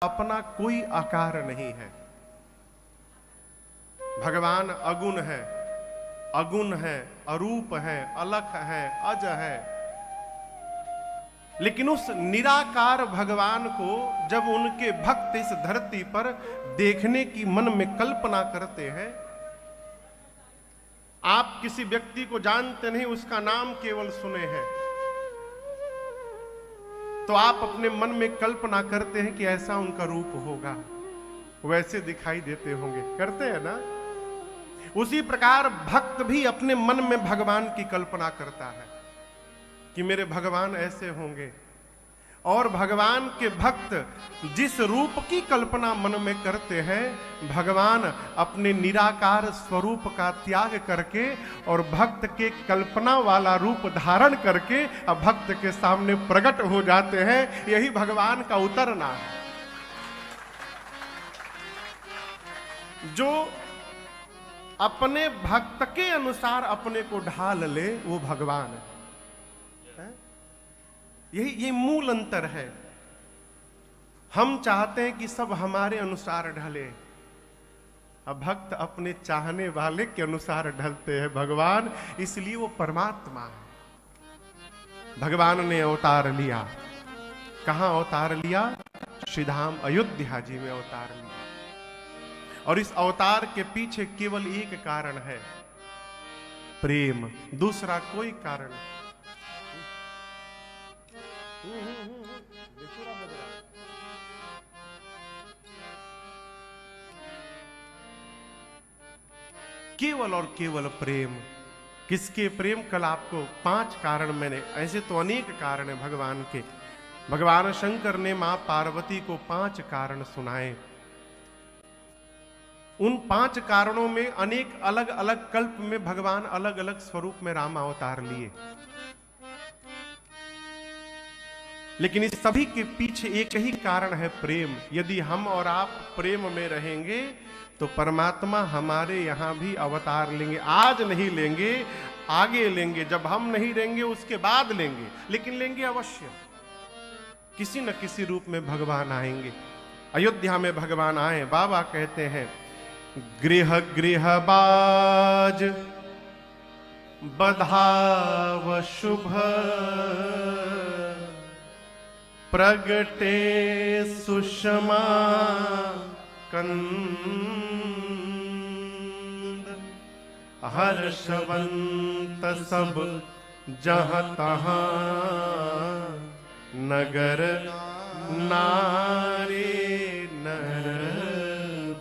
अपना कोई आकार नहीं है। भगवान अगुण है, अगुण है, अरूप है, अलख है, अज है। लेकिन उस निराकार भगवान को जब उनके भक्त इस धरती पर देखने की मन में कल्पना करते हैं, आप किसी व्यक्ति को जानते नहीं, उसका नाम केवल सुने हैं, तो आप अपने मन में कल्पना करते हैं कि ऐसा उनका रूप होगा, वैसे दिखाई देते होंगे, करते हैं ना। उसी प्रकार भक्त भी अपने मन में भगवान की कल्पना करता है कि मेरे भगवान ऐसे होंगे। और भगवान के भक्त जिस रूप की कल्पना मन में करते हैं, भगवान अपने निराकार स्वरूप का त्याग करके और भक्त के कल्पना वाला रूप धारण करके अब भक्त के सामने प्रकट हो जाते हैं। यही भगवान का उतरना है। जो अपने भक्त के अनुसार अपने को ढाल ले, वो भगवान है। यही मूल अंतर है। हम चाहते हैं कि सब हमारे अनुसार ढले, अब भक्त अपने चाहने वाले के अनुसार ढलते हैं। भगवान इसलिए वो परमात्मा है। भगवान ने अवतार लिया, कहां अवतार लिया? श्रीधाम अयोध्या जी में अवतार लिया। और इस अवतार के पीछे केवल एक कारण है, प्रेम, दूसरा कोई कारण नहीं। केवल और केवल प्रेम। किसके प्रेम? कल आपको 5 कारण मैंने, ऐसे तो अनेक कारण है भगवान के। भगवान शंकर ने मां पार्वती को 5 कारण सुनाए। उन 5 कारणों में अनेक अलग अलग कल्प में भगवान अलग अलग स्वरूप में राम अवतार लिए, लेकिन इस सभी के पीछे एक ही कारण है, प्रेम। यदि हम और आप प्रेम में रहेंगे तो परमात्मा हमारे यहां भी अवतार लेंगे। आज नहीं लेंगे, आगे लेंगे। जब हम नहीं लेंगे उसके बाद लेंगे, लेकिन लेंगे अवश्य। किसी न किसी रूप में भगवान आएंगे। अयोध्या में भगवान आए। बाबा कहते हैं, गृह गृह बाज बधाव शुभ, प्रगटे सुषमा कंद, हर्षवंत सब जहाँ तहाँ, नगर नारी नर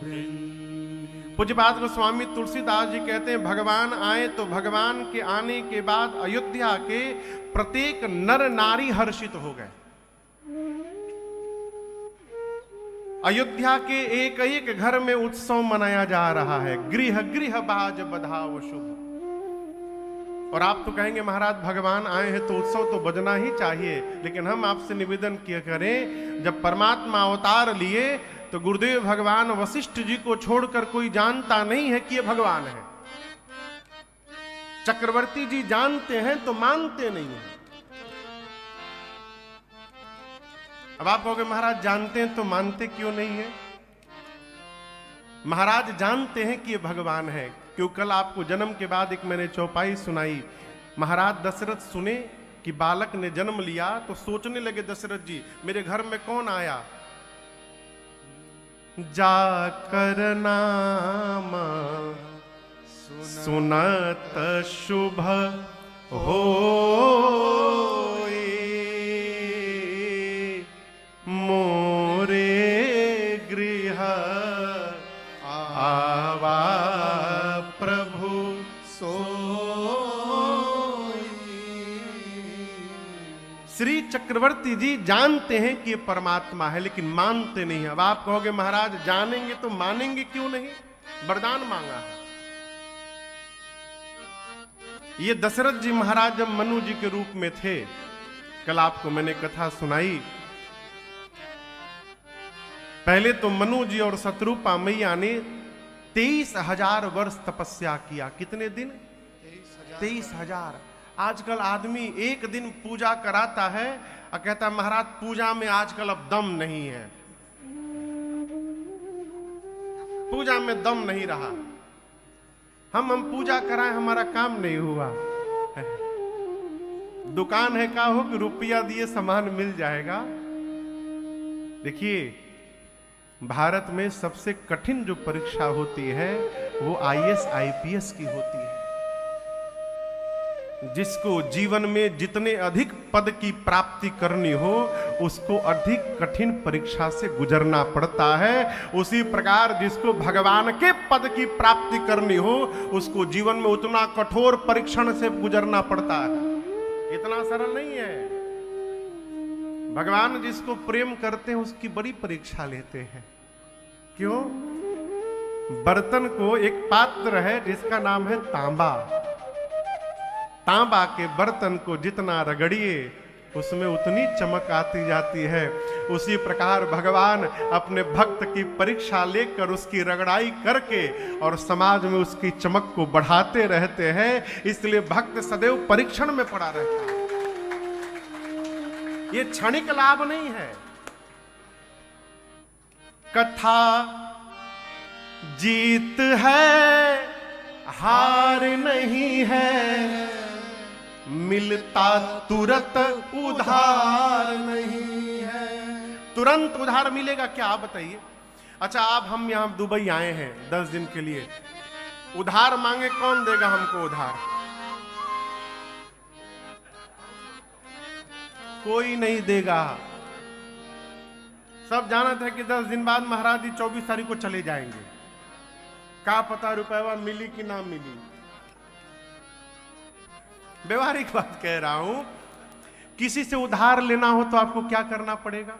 वृंद। पूज्यपाद गोस्वामी तुलसीदास जी कहते हैं, भगवान आए तो भगवान के आने के बाद अयोध्या के प्रत्येक नर नारी हर्षित हो गए। अयोध्या के एक एक घर में उत्सव मनाया जा रहा है। गृह गृह बाज बधाव शुभ। और आप तो कहेंगे महाराज भगवान आए हैं तो उत्सव तो बजना ही चाहिए, लेकिन हम आपसे निवेदन किया करें, जब परमात्मा अवतार लिए तो गुरुदेव भगवान वशिष्ठ जी को छोड़कर कोई जानता नहीं है कि ये भगवान है। चक्रवर्ती जी जानते हैं तो मानते नहीं है। अब आप कहोगे महाराज जानते हैं तो मानते क्यों नहीं है? महाराज जानते हैं कि ये भगवान है। क्यों? कल आपको जन्म के बाद एक मैंने चौपाई सुनाई। महाराज दशरथ सुने कि बालक ने जन्म लिया तो सोचने लगे दशरथ जी, मेरे घर में कौन आया? जाकर नाम सुनत शुभ हो, श्री चक्रवर्ती जी जानते हैं कि ये परमात्मा है, लेकिन मानते नहीं है। अब आप कहोगे महाराज जानेंगे तो मानेंगे क्यों नहीं? वरदान मांगा है। ये दशरथ जी महाराज जब मनु जी के रूप में थे, कल आपको मैंने कथा सुनाई। पहले तो मनु जी और शत्रुपा मैया ने 23,000 वर्ष तपस्या किया। कितने दिन? 23,000। आजकल आदमी एक दिन पूजा कराता है और कहता है महाराज पूजा में आजकल अब दम नहीं है। पूजा में दम नहीं रहा। हम पूजा कराएं, हमारा काम नहीं हुआ। दुकान है का हो कि रुपया दिए सामान मिल जाएगा। देखिए, भारत में सबसे कठिन जो परीक्षा होती है वो आईएएस आईपीएस की होती है। जिसको जीवन में जितने अधिक पद की प्राप्ति करनी हो उसको अधिक कठिन परीक्षा से गुजरना पड़ता है। उसी प्रकार जिसको भगवान के पद की प्राप्ति करनी हो उसको जीवन में उतना कठोर परीक्षण से गुजरना पड़ता है। इतना सरल नहीं है। भगवान जिसको प्रेम करते हैं उसकी बड़ी परीक्षा लेते हैं। क्यों? बर्तन को एक पात्र है जिसका नाम है तांबा। तांबा के बर्तन को जितना रगड़िए उसमें उतनी चमक आती जाती है। उसी प्रकार भगवान अपने भक्त की परीक्षा लेकर उसकी रगड़ाई करके और समाज में उसकी चमक को बढ़ाते रहते हैं। इसलिए भक्त सदैव परीक्षण में पड़ा रहता है। ये क्षणिक लाभ नहीं है। कथा जीत है, हार नहीं है, मिलता तुरंत उधार नहीं है। तुरंत उधार मिलेगा क्या, आप बताइए। अच्छा, आप हम यहां दुबई आए हैं 10 दिन के लिए, उधार मांगे कौन देगा हमको उधार? कोई नहीं देगा। सब जानते हैं कि 10 दिन बाद महाराज जी 24 तारीख को चले जाएंगे। क्या पता रुपया मिली कि ना मिली। व्यवहारिक बात कह रहा हूं। किसी से उधार लेना हो तो आपको क्या करना पड़ेगा?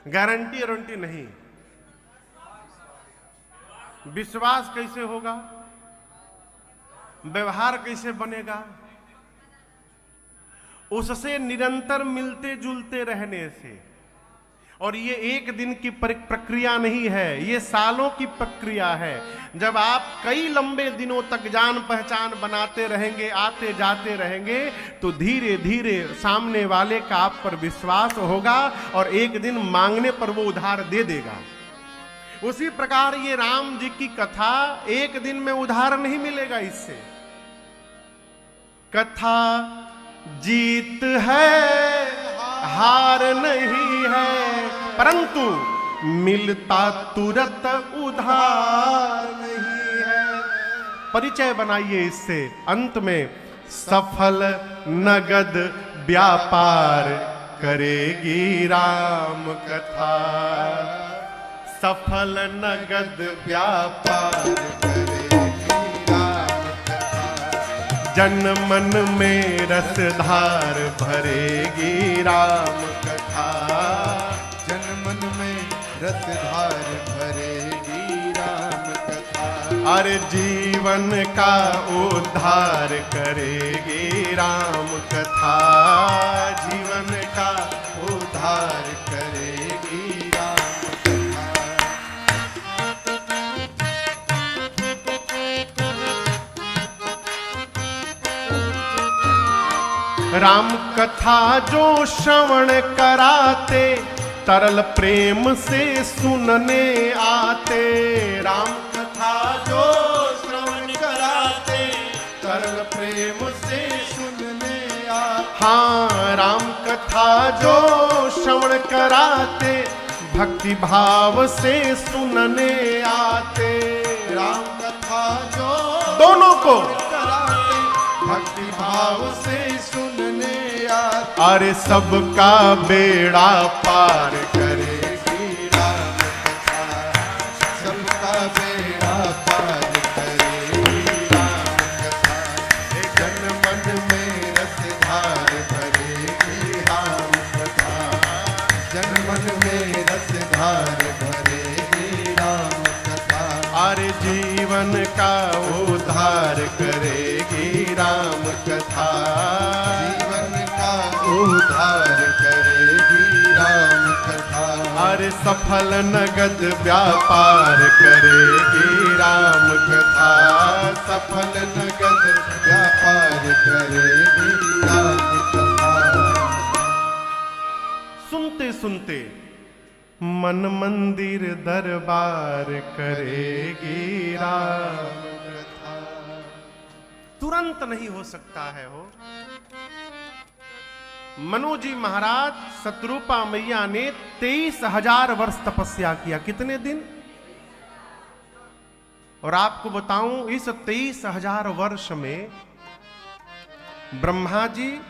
गारंटी वारंटी नहीं। विश्वास कैसे होगा? व्यवहार कैसे बनेगा? उससे निरंतर मिलते जुलते रहने से। और ये एक दिन की प्रक्रिया नहीं है, ये सालों की प्रक्रिया है। जब आप कई लंबे दिनों तक जान पहचान बनाते रहेंगे, आते जाते रहेंगे, तो धीरे धीरे सामने वाले का आप पर विश्वास होगा और एक दिन मांगने पर वो उधार दे देगा। उसी प्रकार ये राम जी की कथा, एक दिन में उधार नहीं मिलेगा। इससे कथा जीत है, हार नहीं है, परंतु मिलता तुरंत उधार नहीं है। परिचय बनाइए इससे। अंत में सफल नगद व्यापार करेगी राम कथा। सफल नगद व्यापार करेगी राम कथा। जन मन में रसधार भरेगी राम कथा। जन मन में रसधार भरेगी राम कथा। अरे जीवन का उद्धार करेगी राम कथा। जीवन का उद्धार करेगी राम कथा। राम कथा जो श्रवण कराते, तरल प्रेम से सुनने आते। राम कथा जो श्रवण कराते, तरल प्रेम से सुनने आते। हाँ, राम कथा जो श्रवण कराते, भक्ति भाव से सुनने आते। राम कथा जो दोनों को कराते, भक्ति भाव से सुनने आते। अरे सबका बेड़ा पार करेगी राम कथा। सबका बेड़ा पार करेगी राम कथा। जन मन में रसधार भरेगी राम कथा। जन मन में रसधार भरेगी राम कथा। अरे जीवन का उद्धार करेगी राम कथा। जीवन का उद्धार करेगी राम कथा। अरे सफल नगद व्यापार करेगी राम कथा। सफल नगद व्यापार करेगी राम कथा। सुनते सुनते, मन मंदिर दरबार करेगी राम कथा। तुरंत नहीं हो सकता है हो। मनु जी महाराज शत्रुपा मैया ने 23,000 वर्ष तपस्या किया। कितने दिन? और आपको बताऊं, इस 23,000 वर्ष में ब्रह्मा जी,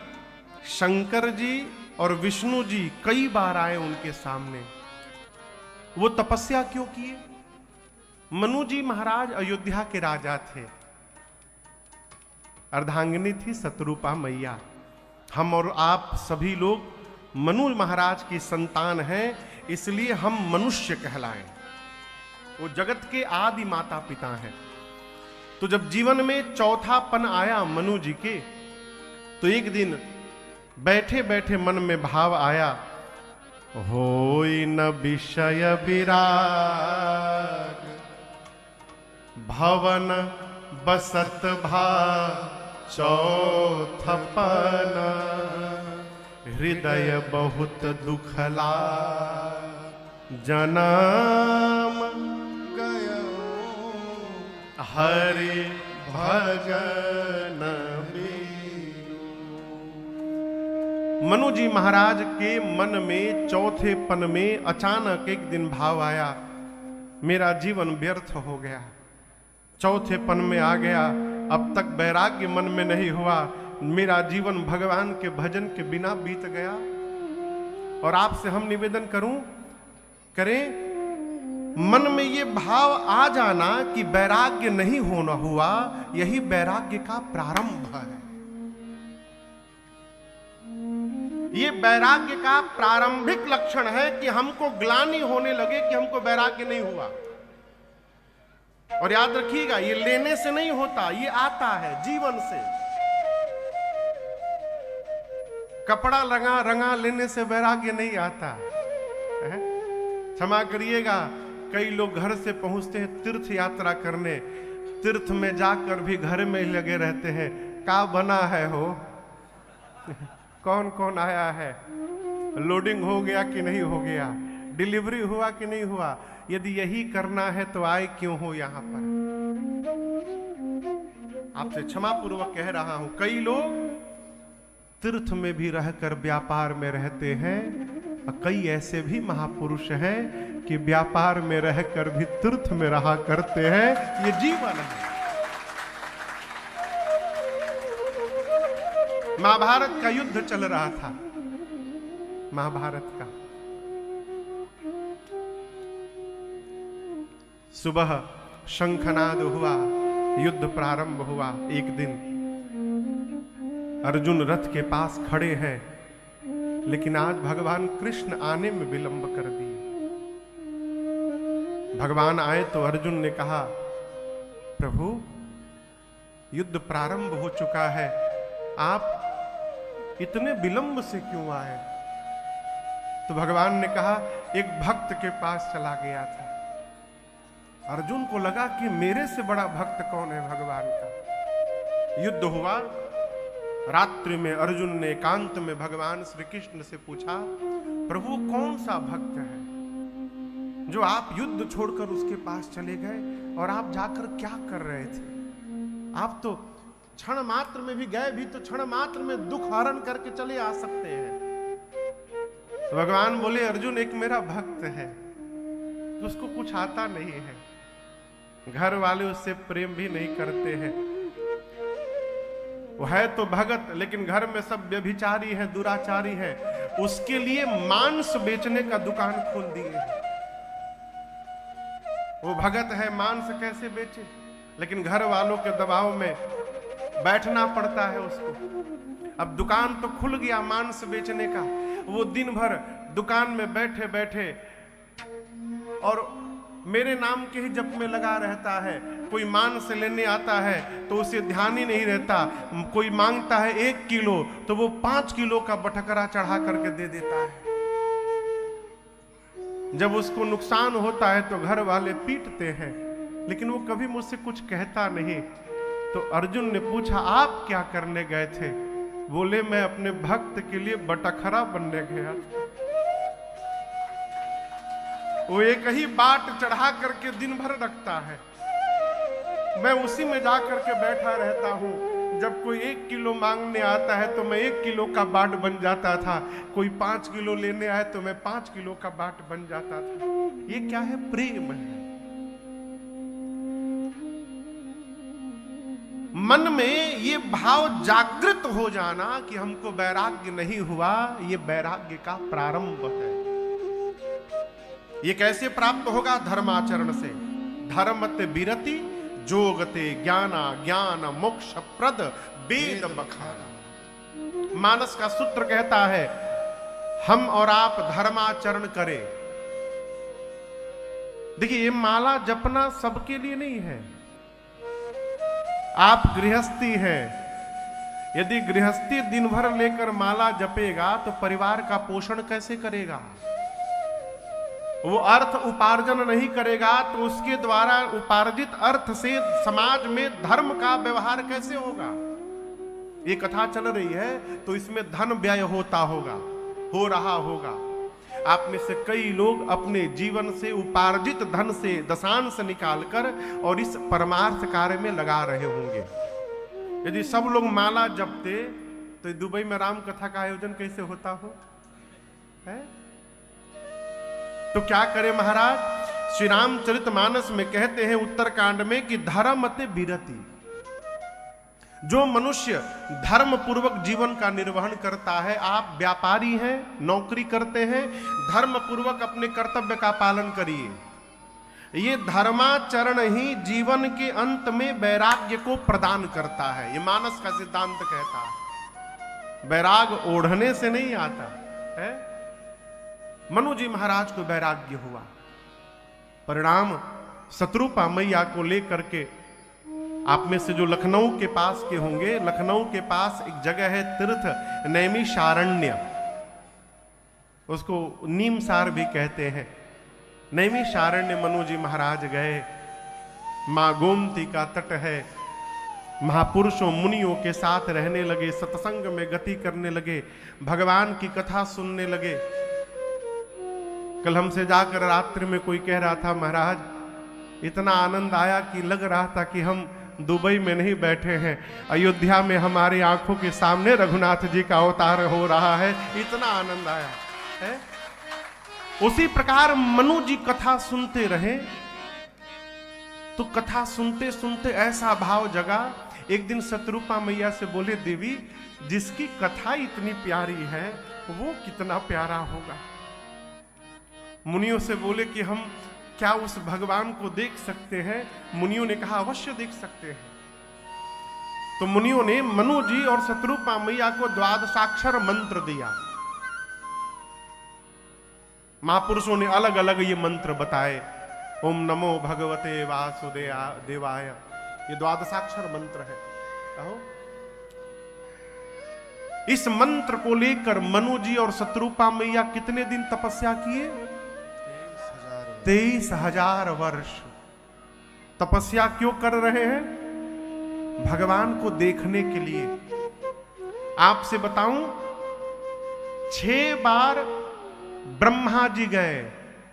शंकर जी और विष्णु जी कई बार आए उनके सामने। वो तपस्या क्यों किए? मनु जी महाराज अयोध्या के राजा थे, अर्धांगिनी थी शत्रुपा मैया। हम और आप सभी लोग मनु महाराज की संतान हैं, इसलिए हम मनुष्य कहलाएं। वो जगत के आदि माता पिता हैं। तो जब जीवन में चौथापन आया मनु जी के, तो एक दिन बैठे बैठे मन में भाव आया, होई न विषय विराग, भवन बसत भा चौथपन, हृदय बहुत दुखला जन्म गयो हरि भजन बीनु। मनु जी महाराज के मन में चौथेपन में अचानक एक दिन भाव आया, मेरा जीवन व्यर्थ हो गया, चौथेपन में आ गया, अब तक वैराग्य मन में नहीं हुआ, मेरा जीवन भगवान के भजन के बिना बीत गया। और आपसे हम निवेदन करें, मन में ये भाव आ जाना कि वैराग्य नहीं होना हुआ, यही वैराग्य का प्रारंभ है। ये वैराग्य का प्रारंभिक लक्षण है कि हमको ग्लानि होने लगे कि हमको वैराग्य नहीं हुआ। और याद रखिएगा, ये लेने से नहीं होता, ये आता है जीवन से। कपड़ा रंगा लेने से वैराग्य नहीं आता। क्षमा करिएगा, कई लोग घर से पहुंचते हैं तीर्थ यात्रा करने, तीर्थ में जाकर भी घर में ही लगे रहते हैं। का बना है हो, कौन कौन आया है, लोडिंग हो गया कि नहीं हो गया, डिलीवरी हुआ कि नहीं हुआ। यदि यही करना है तो आए क्यों हो यहां पर। आपसे क्षमा पूर्वक कह रहा हूं, कई लोग तीर्थ में भी रहकर व्यापार में रहते हैं, और कई ऐसे भी महापुरुष हैं कि व्यापार में रहकर भी तीर्थ में रहा करते हैं। ये जीवन है। महाभारत का युद्ध चल रहा था, महाभारत का। सुबह शंखनाद हुआ, युद्ध प्रारंभ हुआ। एक दिन अर्जुन रथ के पास खड़े हैं, लेकिन आज भगवान कृष्ण आने में विलंब कर दिए। भगवान आए तो अर्जुन ने कहा, प्रभु युद्ध प्रारंभ हो चुका है, आप इतने विलंब से क्यों आए? तो भगवान ने कहा, एक भक्त के पास चला गया था। अर्जुन को लगा कि मेरे से बड़ा भक्त कौन है भगवान का। युद्ध हुआ। रात्रि में अर्जुन ने एकांत में भगवान श्री कृष्ण से पूछा, प्रभु कौन सा भक्त है जो आप युद्ध छोड़कर उसके पास चले गए, और आप जाकर क्या कर रहे थे? आप तो क्षण मात्र में भी गए भी तो क्षण मात्र में दुख हरण करके चले आ सकते हैं। तो भगवान बोले, अर्जुन एक मेरा भक्त है, तो उसको कुछ आता नहीं है, घर वाले उससे प्रेम भी नहीं करते हैं, वो है तो भगत लेकिन घर में सब व्यभिचारी है, दुराचारी है, उसके लिए मांस बेचने का दुकान खोल दिए। वो भगत है, मांस कैसे बेचे? लेकिन घर वालों के दबाव में बैठना पड़ता है उसको। अब दुकान तो खुल गया मांस बेचने का, वो दिन भर दुकान में बैठे बैठे और मेरे नाम के ही जप में लगा रहता है। कोई मांस लेने आता है तो उसे ध्यान ही नहीं रहता, कोई मांगता है 1 किलो तो वो 5 किलो का बटकरा चढ़ा करके दे देता है। जब उसको नुकसान होता है तो घर वाले पीटते हैं, लेकिन वो कभी मुझसे कुछ कहता नहीं। तो अर्जुन ने पूछा, आप क्या करने गए थे? बोले, मैं अपने भक्त के लिए बटखरा बनने गया था। वो एक ही बाट चढ़ा करके दिन भर रखता है। मैं उसी में जा करके बैठा रहता हूँ। जब कोई 1 किलो मांगने आता है तो मैं 1 किलो का बाट बन जाता था, कोई 5 किलो लेने आए तो मैं 5 किलो का बाट बन जाता था। ये क्या है? प्रेम है। मन में ये भाव जागृत हो जाना कि हमको वैराग्य नहीं हुआ, ये वैराग्य का प्रारंभ है। ये कैसे प्राप्त होगा? धर्माचरण से। धर्मते विरति जोगते ज्ञाना ज्ञान मोक्ष प्रद वेद बखाना। मानस का सूत्र कहता है हम और आप धर्माचरण करें। देखिए, ये माला जपना सबके लिए नहीं है। आप गृहस्थी हैं, यदि गृहस्थी दिन भर लेकर माला जपेगा तो परिवार का पोषण कैसे करेगा? वो अर्थ उपार्जन नहीं करेगा तो उसके द्वारा उपार्जित अर्थ से समाज में धर्म का व्यवहार कैसे होगा? ये कथा चल रही है तो इसमें धन व्यय होता होगा, हो रहा होगा। आप में से कई लोग अपने जीवन से उपार्जित धन से दशांश निकालकर और इस परमार्थ कार्य में लगा रहे होंगे। यदि सब लोग माला जपते तो दुबई में राम कथा का आयोजन कैसे होता हो? है? तो क्या करे महाराज? श्री रामचरितमानस में कहते हैं उत्तरकांड में कि धर्मते विरति। जो मनुष्य धर्म पूर्वक जीवन का निर्वहन करता है, आप व्यापारी हैं, नौकरी करते हैं, धर्म पूर्वक अपने कर्तव्य का पालन करिए। ये धर्माचरण ही जीवन के अंत में वैराग्य को प्रदान करता है। ये मानस का सिद्धांत कहता है। वैराग ओढ़ने से नहीं आता है। मनु जी महाराज को वैराग्य हुआ। परिणाम शत्रुपा मैया को लेकर के, आप में से जो लखनऊ के पास के होंगे, लखनऊ के पास एक जगह है तीर्थ नैमिषारण्य, उसको नीमसार भी कहते हैं। नैमिषारण्य मनु जी महाराज गए। मां गोमती का तट है। महापुरुषों मुनियों के साथ रहने लगे, सत्संग में गति करने लगे, भगवान की कथा सुनने लगे। कल हमसे जाकर रात्रि में कोई कह रहा था, महाराज इतना आनंद आया कि लग रहा था कि हम दुबई में नहीं बैठे हैं, अयोध्या में हमारी आंखों के सामने रघुनाथ जी का अवतार हो रहा है, इतना आनंद आया है। उसी प्रकार मनु जी कथा सुनते रहे तो कथा सुनते सुनते ऐसा भाव जगा। एक दिन शत्रुपा मैया से बोले, देवी जिसकी कथा इतनी प्यारी है वो कितना प्यारा होगा। मुनियों से बोले कि हम क्या उस भगवान को देख सकते हैं? मुनियों ने कहा अवश्य देख सकते हैं। तो मुनियों ने मनु जी और शत्रुपा मैया को द्वादशाक्षर मंत्र दिया। महापुरुषों ने अलग अलग ये मंत्र बताए। ओम नमो भगवते वासुदेवाय, ये द्वादशाक्षर मंत्र है। कहो, इस मंत्र को लेकर मनु जी और शत्रुपा मैया कितने दिन तपस्या किए? 23,000 वर्ष तपस्या क्यों कर रहे हैं? भगवान को देखने के लिए। आपसे बताऊं, 6 बार ब्रह्मा जी गए।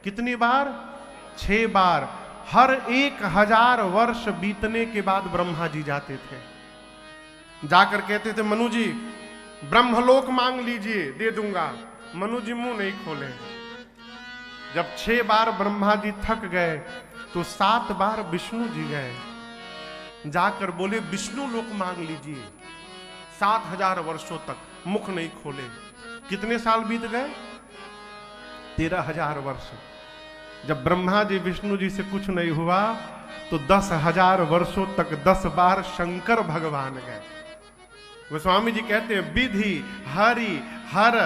कितनी बार? 6 बार। हर 1000 वर्ष बीतने के बाद ब्रह्मा जी जाते थे। जाकर कहते थे, मनु जी ब्रह्मलोक मांग लीजिए, दे दूंगा। मनु जी मुंह नहीं खोले। जब 6 बार ब्रह्मा जी थक गए तो 7 बार विष्णु जी गए। जाकर बोले, विष्णु लोक मांग लीजिए। 7000 वर्षों तक मुख नहीं खोले। कितने साल बीत गए? 13,000 वर्ष। जब ब्रह्मा जी विष्णु जी से कुछ नहीं हुआ तो 10,000 वर्षों तक 10 बार शंकर भगवान गए। गोस्वामी जी कहते हैं, विधि हरि हर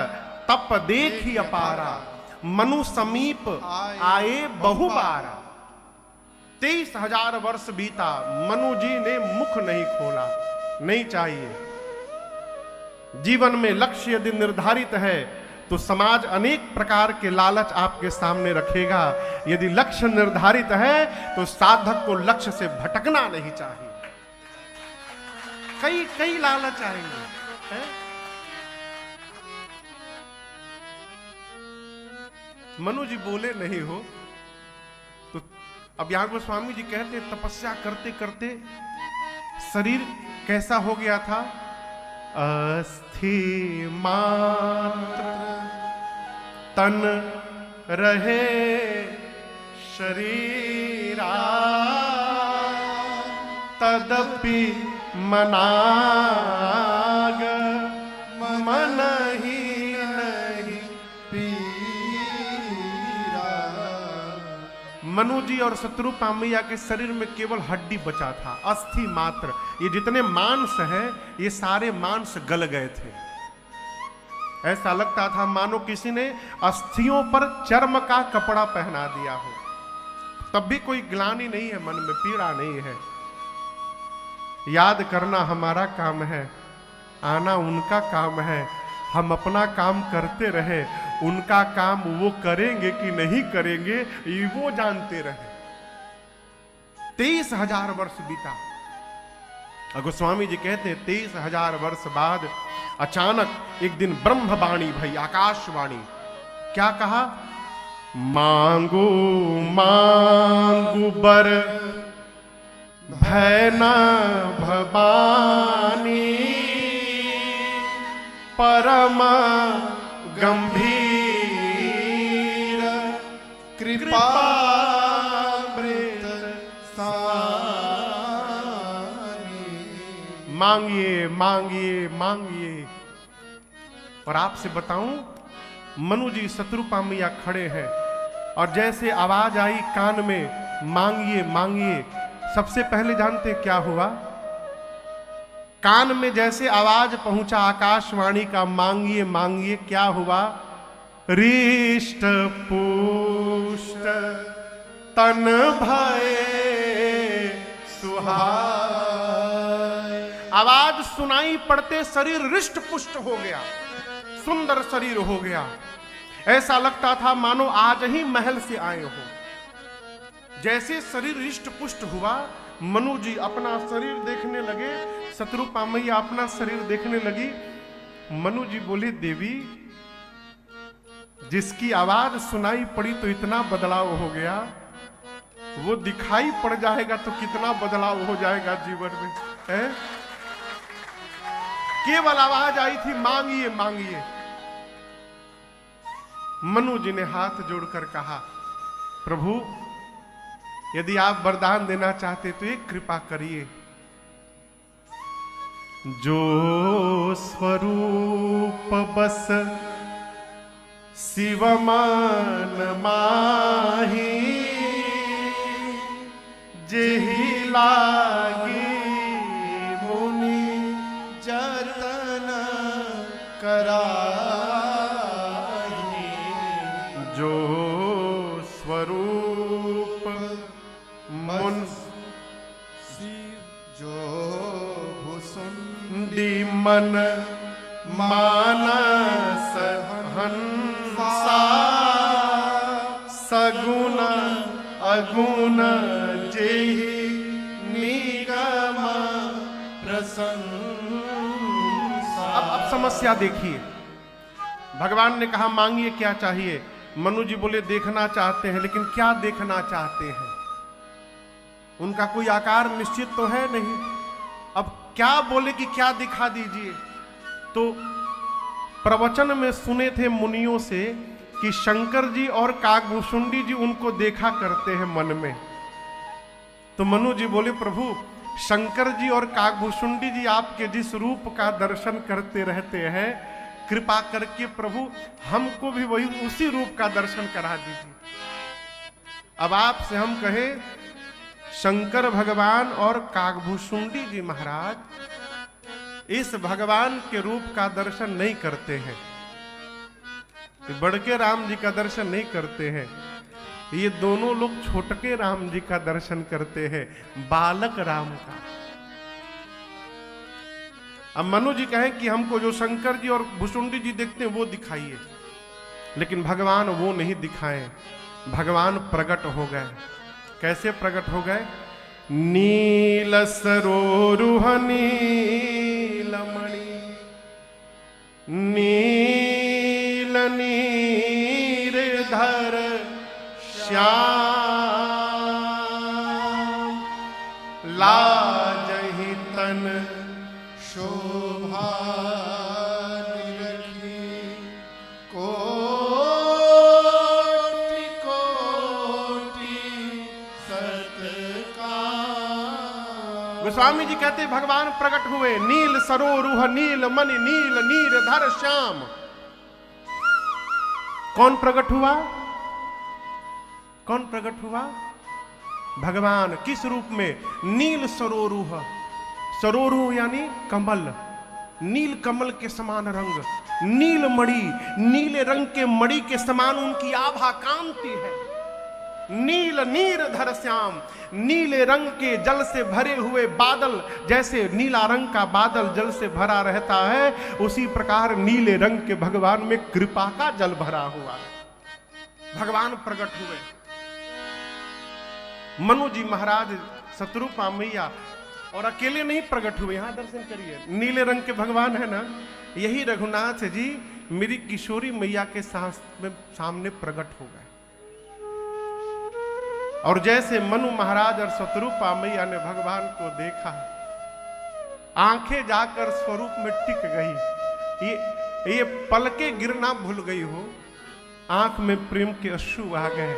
तप देखी अपारा, मनु समीप आए बहुबार। 23,000 वर्ष बीता, मनु जी ने मुख नहीं खोला। नहीं चाहिए। जीवन में लक्ष्य यदि निर्धारित है तो समाज अनेक प्रकार के लालच आपके सामने रखेगा। यदि लक्ष्य निर्धारित है तो साधक को लक्ष्य से भटकना नहीं चाहिए। कई लालच आएंगे, है? मनु जी बोले नहीं हो, अब यहां गोस्वामी जी कहते तपस्या करते करते शरीर कैसा हो गया था? अस्थि मात्र तन रहे शरीरा, तदपि मनाग मन ही नहीं पीरा। मनु जी और शत्रुपा मैया के शरीर में केवल हड्डी बचा था, अस्थि मात्र। ये जितने मांस हैं ये सारे मांस गल गए थे। ऐसा लगता था मानो किसी ने अस्थियों पर चर्म का कपड़ा पहना दिया हो। तब भी कोई ग्लानि नहीं है, मन में पीड़ा नहीं है। याद करना हमारा काम है, आना उनका काम है। हम अपना काम करते रहे, उनका काम वो करेंगे कि नहीं करेंगे ये वो जानते रहे। 23,000 वर्ष बीता। गोस्वामी जी कहते हैं 23,000 वर्ष बाद अचानक एक दिन ब्रह्मवाणी भई, आकाशवाणी। क्या कहा? मांगू मांगू बर भय न भवानी, परम गंभीर कृपा मांगिए मांगिए मांगिए। और आपसे बताऊं, मनु जी शत्रुपा मैया खड़े हैं और जैसे आवाज आई कान में मांगिए मांगिए, सबसे पहले जानते क्या हुआ? कान में जैसे आवाज पहुंचा आकाशवाणी का मांगिए मांगिए, क्या हुआ? रिष्ट पुष्ट तन भय सुहाय। आवाज सुनाई पड़ते शरीर रिष्ट पुष्ट हो गया, सुंदर शरीर हो गया। ऐसा लगता था मानो आज ही महल से आए हो। जैसे शरीर रिष्ट पुष्ट हुआ, मनु जी अपना शरीर देखने लगे, शत्रुपा मैया अपना शरीर देखने लगी। मनु जी बोले, देवी जिसकी आवाज सुनाई पड़ी तो इतना बदलाव हो गया, वो दिखाई पड़ जाएगा तो कितना बदलाव हो जाएगा जीवन में, है? केवल आवाज आई थी मांगिए मांगिए। मनु जी ने हाथ जोड़कर कहा, प्रभु यदि आप वरदान देना चाहते तो एक कृपा करिए। जो स्वरूप बस शिव मन माही, जेहि लागी मुनि जतन कराही। जो स्वरूप मन जो भुसुंडी मन मानस हंसा, सगुण अगुण जेहि निगम प्रशंसा। अब समस्या देखिए, भगवान ने कहा मांगिए क्या चाहिए। मनु जी बोले देखना चाहते हैं, लेकिन क्या देखना चाहते हैं? उनका कोई आकार निश्चित तो है नहीं। अब क्या बोले कि क्या दिखा दीजिए? तो प्रवचन में सुने थे मुनियों से कि शंकर जी और काकभूषुंडी जी उनको देखा करते हैं मन में। तो मनु जी बोले, प्रभु शंकर जी और काकभूषुंडी जी आपके जिस रूप का दर्शन करते रहते हैं, कृपा करके प्रभु हमको भी वही उसी रूप का दर्शन करा दीजिए। अब आपसे हम कहें, शंकर भगवान और काकभूषुंडी जी महाराज इस भगवान के रूप का दर्शन नहीं करते हैं, बड़के राम जी का दर्शन नहीं करते हैं। ये दोनों लोग छोटके राम जी का दर्शन करते हैं, बालक राम का। अब मनु जी कहें कि हमको जो शंकर जी और भुसुंडी जी देखते हैं वो दिखाइए, लेकिन भगवान वो नहीं दिखाएं। भगवान प्रकट हो गए। कैसे प्रकट हो गए? नील सरोरुह नीलमणि, नील नीरधर श्याम, स्वामी जी कहते भगवान प्रकट हुए, नील सरोरुह नील मणि नील नीर धर श्याम। कौन प्रकट हुआ? कौन प्रकट हुआ? भगवान। किस रूप में? नील सरोरुह। सरोरुह यानी कमल, नील कमल के समान रंग, नील मणि, नीले रंग के मणि के समान उनकी आभा कांति है। नील नीर धर श्याम, नीले रंग के जल से भरे हुए बादल, जैसे नीला रंग का बादल जल से भरा रहता है, उसी प्रकार नीले रंग के भगवान में कृपा का जल भरा हुआ है। भगवान प्रकट हुए। मनु जी महाराज शत्रुपा मैया और अकेले नहीं प्रकट हुए, यहां दर्शन करिए, नीले रंग के भगवान है ना, यही रघुनाथ जी मेरी किशोरी मैया के सामने प्रकट हो गए। और जैसे मनु महाराज और शत्रुपा मैया ने भगवान को देखा, आंखें जाकर स्वरूप में टिक गई, ये पलकें गिरना भूल गई हो, आंख में प्रेम के अश्रु आ गए।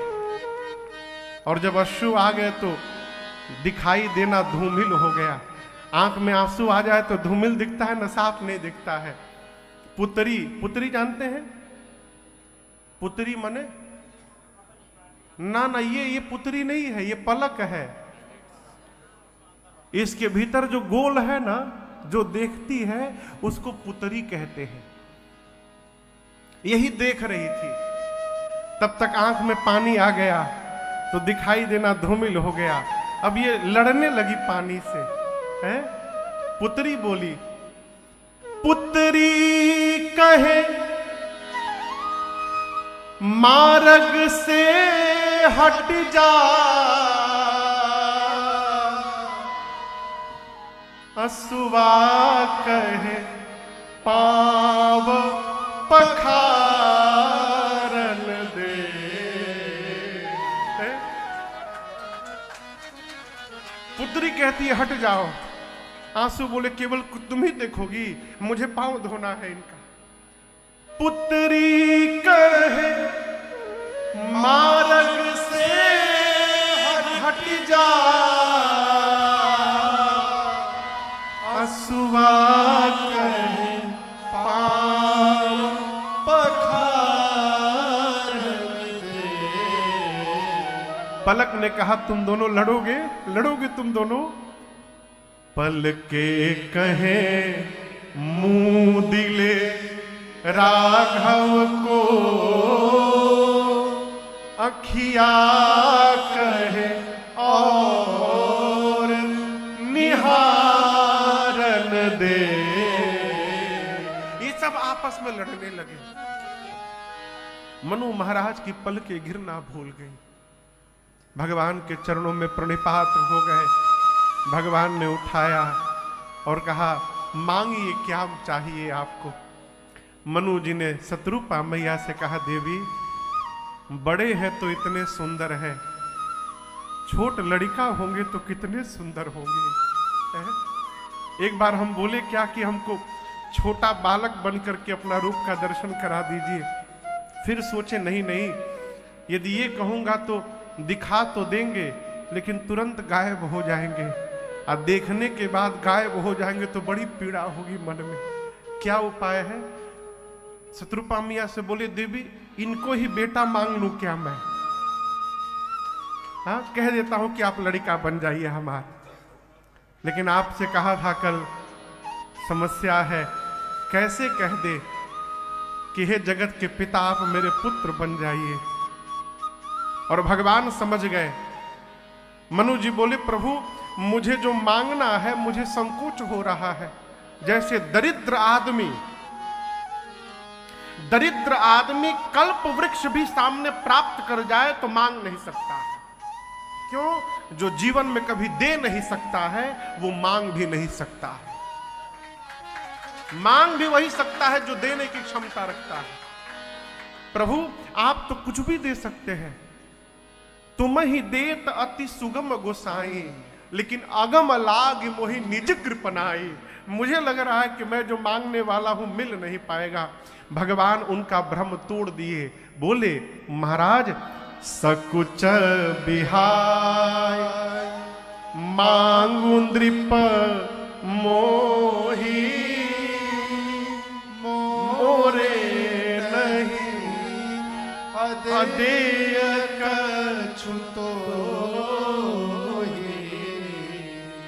और जब अश्रु आ गए तो दिखाई देना धूमिल हो गया। आंख में आंसू आ जाए तो धूमिल दिखता है ना, साफ नहीं दिखता है। पुतरी, पुतरी जानते हैं? पुतरी माने ना, ये पुतरी नहीं है, ये पलक है। इसके भीतर जो गोल है ना, जो देखती है, उसको पुतरी कहते हैं। यही देख रही थी, तब तक आंख में पानी आ गया तो दिखाई देना धूमिल हो गया। अब ये लड़ने लगी पानी से, है? पुतरी बोली, पुतरी कहे मार्ग से हट जा, असुआ कहे पाव पखारन दे। पुत्री कहती है हट जाओ, आंसू बोले केवल तुम ही देखोगी, मुझे पांव धोना है इनका। पुत्री कहे मार्ग से हट जा, असुआ कहे पांव पखार दे। पलक ने कहा तुम दोनों लड़ोगे, लड़ोगे तुम दोनों? पलके कहे मुंह दिले राघव को, अखिया कहे और निहारन दे। ये सब आपस में लड़ने लगे। मनु महाराज की पलकें गिरना भूल गई, भगवान के चरणों में प्रणिपात हो गए। भगवान ने उठाया और कहा मांगिए क्या चाहिए आपको। मनु जी ने शत्रुपा मैया से कहा देवी बड़े हैं तो इतने सुंदर हैं, छोट लड़का होंगे तो कितने सुंदर होंगे। एक बार हम बोले क्या कि हमको छोटा बालक बनकर के अपना रूप का दर्शन करा दीजिए। फिर सोचे नहीं नहीं, यदि ये कहूंगा तो दिखा तो देंगे लेकिन तुरंत गायब हो जाएंगे, और देखने के बाद गायब हो जाएंगे तो बड़ी पीड़ा होगी मन में। क्या उपाय है? शत्रुपा मैया से बोले देवी इनको ही बेटा मांग लूं क्या मैं? हाँ कह देता हूं कि आप लड़का बन जाइए हमारा, लेकिन आपसे कहा था कल समस्या है, कैसे कह दे कि हे जगत के पिता आप मेरे पुत्र बन जाइए। और भगवान समझ गए। मनु जी बोले प्रभु मुझे जो मांगना है मुझे संकोच हो रहा है। जैसे दरिद्र आदमी कल्प वृक्ष भी सामने प्राप्त कर जाए तो मांग नहीं सकता है। क्यों? जो जीवन में कभी दे नहीं सकता है वो मांग भी नहीं सकता है। मांग भी वही सकता है जो देने की क्षमता रखता है। प्रभु आप तो कुछ भी दे सकते हैं, तुम ही देत अति सुगम गोसाई, लेकिन अगम लाग मोहि निज कृपनाई। मुझे लग रहा है कि मैं जो मांगने वाला हूं मिल नहीं पाएगा। भगवान उनका भ्रम तोड़ दिए, बोले महाराज सकुच बिहाय मांगू नृप मोही मोरे नहीं अदेय कछु तो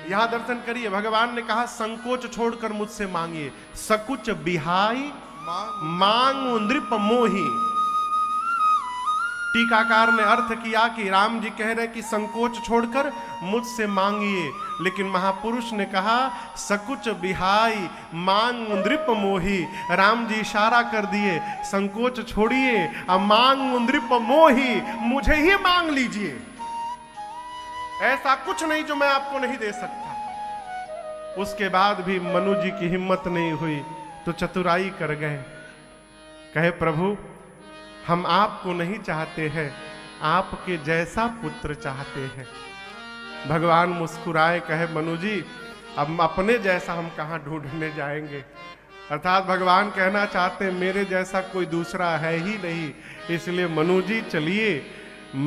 यहां दर्शन करिए, भगवान ने कहा संकोच छोड़कर मुझसे मांगिए, सकुच बिहाई मांगू नृप मोही। टीकाकार ने अर्थ किया कि राम जी कह रहे कि संकोच छोड़कर मुझसे मांगिए, लेकिन महापुरुष ने कहा सकुच बिहाई मांग नृप मोही। राम जी इशारा कर दिए संकोच छोड़िए और मांग नृप मोही, मुझे ही मांग लीजिए, ऐसा कुछ नहीं जो मैं आपको नहीं दे सकता। उसके बाद भी मनु जी की हिम्मत नहीं हुई तो चतुराई कर गए, कहे प्रभु हम आपको नहीं चाहते हैं, आपके जैसा पुत्र चाहते हैं। भगवान मुस्कुराए, कहे मनु जी अब अपने जैसा हम कहां ढूंढने जाएंगे। अर्थात भगवान कहना चाहते हैं मेरे जैसा कोई दूसरा है ही नहीं, इसलिए मनु जी चलिए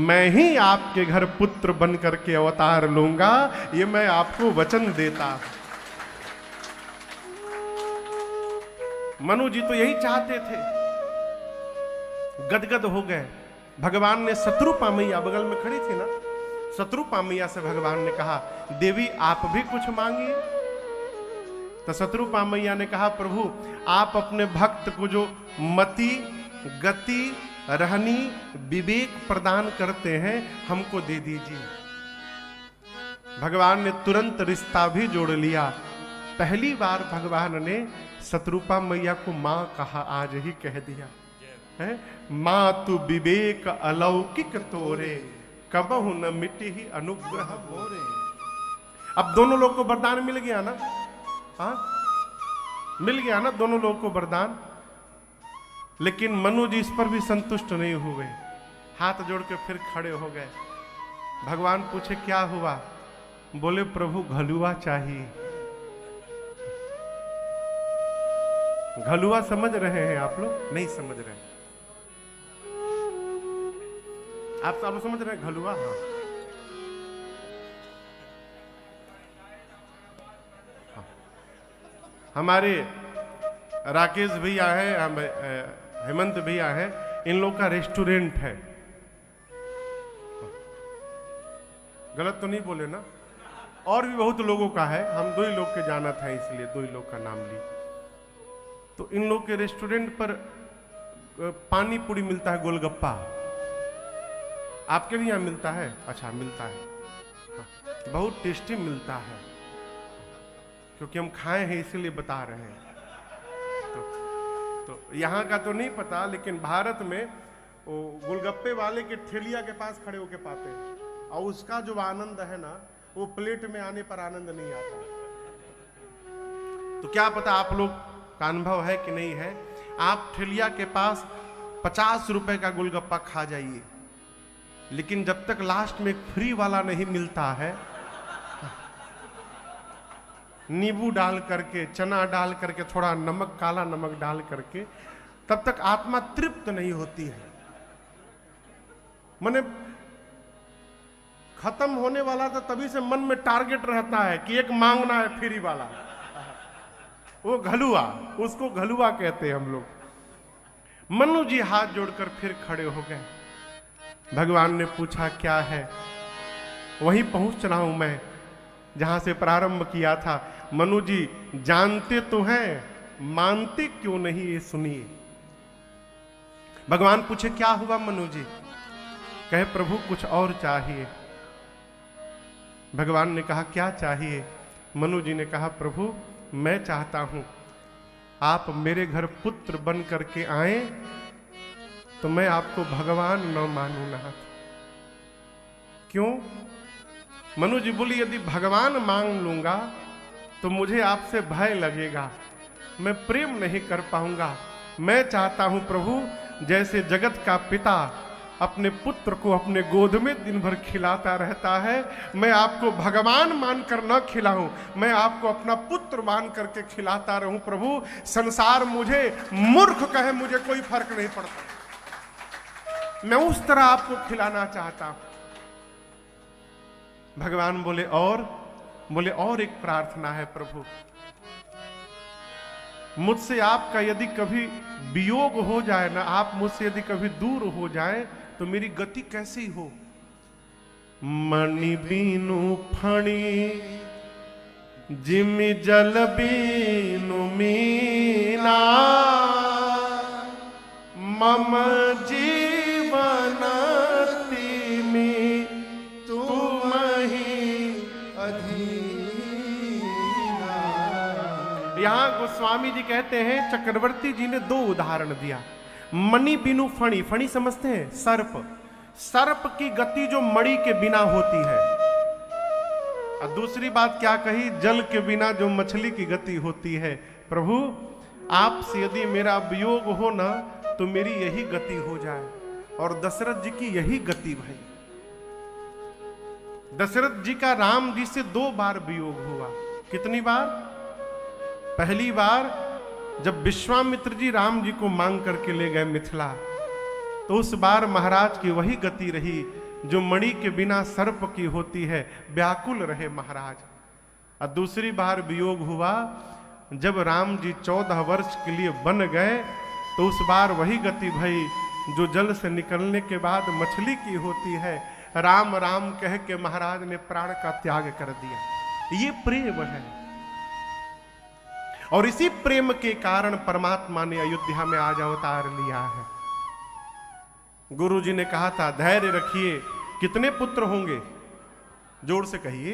मैं ही आपके घर पुत्र बन करके अवतार लूंगा, ये मैं आपको वचन देता। मनु जी तो यही चाहते थे, गदगद हो गए। भगवान ने शत्रुपा मैया बगल में खड़ी थी ना, शत्रुपा मैया से भगवान ने कहा देवी आप भी कुछ मांगिए। तो शत्रुपा मैया ने कहा प्रभु आप अपने भक्त को जो मति गति रहनी विवेक प्रदान करते हैं हमको दे दीजिए। भगवान ने तुरंत रिश्ता भी जोड़ लिया। पहली बार भगवान ने शत्रुपा मैया को मां कहा, आज ही कह दिया है, मां तू विवेक अलौकिक तोरे कबहु न मिटी ही अनुग्रह मोरे। अब दोनों लोग को वरदान मिल गया ना, हाँ मिल गया ना दोनों लोग को वरदान। लेकिन मनु जी इस पर भी संतुष्ट नहीं हुए, हाथ जोड़ के फिर खड़े हो गए। भगवान पूछे क्या हुआ, बोले प्रभु घलुआ चाहिए। घलुआ समझ रहे हैं आप लोग? नहीं समझ रहे, आप सब समझ रहे हैं घलुआ? हाँ हमारे राकेश भैया है, हेमंत भैया है, इन लोग का रेस्टोरेंट है। गलत तो नहीं बोले ना? और भी बहुत लोगों का है, हम दो ही लोग के जाना था इसलिए दो ही लोग का नाम ली। तो इन लोग के रेस्टोरेंट पर पानी पूरी मिलता है, गोलगप्पा। आपके भी यहाँ मिलता है? अच्छा मिलता है, हाँ, बहुत टेस्टी मिलता है, क्योंकि हम खाए हैं इसीलिए बता रहे हैं। तो यहाँ का तो नहीं पता, लेकिन भारत में वो गोलगप्पे वाले के ठेलिया के पास खड़े होके पाते हैं, और उसका जो आनंद है ना वो प्लेट में आने पर आनंद नहीं आता। तो क्या पता आप लोग का अनुभव है कि नहीं है, आप ठेलिया के पास 50 रुपए का गोलगप्पा खा जाइए, लेकिन जब तक लास्ट में एक फ्री वाला नहीं मिलता है, नींबू डाल करके, चना डाल करके, थोड़ा नमक, काला नमक डाल करके, तब तक आत्मा तृप्त नहीं होती है। माने खत्म होने वाला था तभी से मन में टारगेट रहता है कि एक मांगना है फ्री वाला, वो घलुआ, उसको घलुआ कहते हैं हम लोग। मनु जी हाथ जोड़कर फिर खड़े हो गए। भगवान ने पूछा क्या है? वहीं पहुंच रहा हूं मैं जहां से प्रारंभ किया था। मनु जी जानते तो हैं, मानते क्यों नहीं, ये सुनिए। भगवान पूछे क्या हुआ मनु जी? कहे प्रभु कुछ और चाहिए। भगवान ने कहा क्या चाहिए? मनु जी ने कहा प्रभु मैं चाहता हूं आप मेरे घर पुत्र बन करके आए तो मैं आपको भगवान न मानू ना। क्यों? मनु जी बोली यदि भगवान मांग लूंगा तो मुझे आपसे भय लगेगा, मैं प्रेम नहीं कर पाऊंगा। मैं चाहता हूं प्रभु जैसे जगत का पिता अपने पुत्र को अपने गोद में दिन भर खिलाता रहता है, मैं आपको भगवान मानकर न खिलाऊं, मैं आपको अपना पुत्र मान करके खिलाता रहूं। प्रभु संसार मुझे मूर्ख कहे, मुझे कोई फर्क नहीं पड़ता, मैं उस तरह आपको खिलाना चाहता हूं। भगवान बोले और बोले और एक प्रार्थना है प्रभु, मुझसे आपका यदि कभी वियोग हो जाए ना, आप मुझसे यदि कभी दूर हो जाए तो मेरी गति कैसी हो। मणि बीनु फणी जिमि जल बीनु मीना, मम जीवन तिमि तुम ही अधीना। यहां गोस्वामी जी कहते हैं, चक्रवर्ती जी ने दो उदाहरण दिया। मणि बिनु फणी, फणी समझते हैं सर्प, सर्प की गति जो मणि के बिना होती है। और दूसरी बात क्या कही, जल के बिना जो मछली की गति होती है। प्रभु आपसे यदि मेरा वियोग हो ना तो मेरी यही गति हो जाए। और दशरथ जी की यही गति भाई। दशरथ जी का राम जी से 2 बार वियोग हुआ। कितनी बार? पहली बार जब विश्वामित्र जी राम जी को मांग करके ले गए मिथिला, तो उस बार महाराज की वही गति रही जो मणि के बिना सर्प की होती है, व्याकुल रहे महाराज। और दूसरी बार वियोग हुआ जब राम जी 14 वर्ष के लिए बन गए, तो उस बार वही गति भई जो जल से निकलने के बाद मछली की होती है। राम राम कह के महाराज ने प्राण का त्याग कर दिया। ये प्रेम है, और इसी प्रेम के कारण परमात्मा ने अयोध्या में आज अवतार लिया है। गुरु जी ने कहा था धैर्य रखिए। कितने पुत्र होंगे? जोर से कहिए।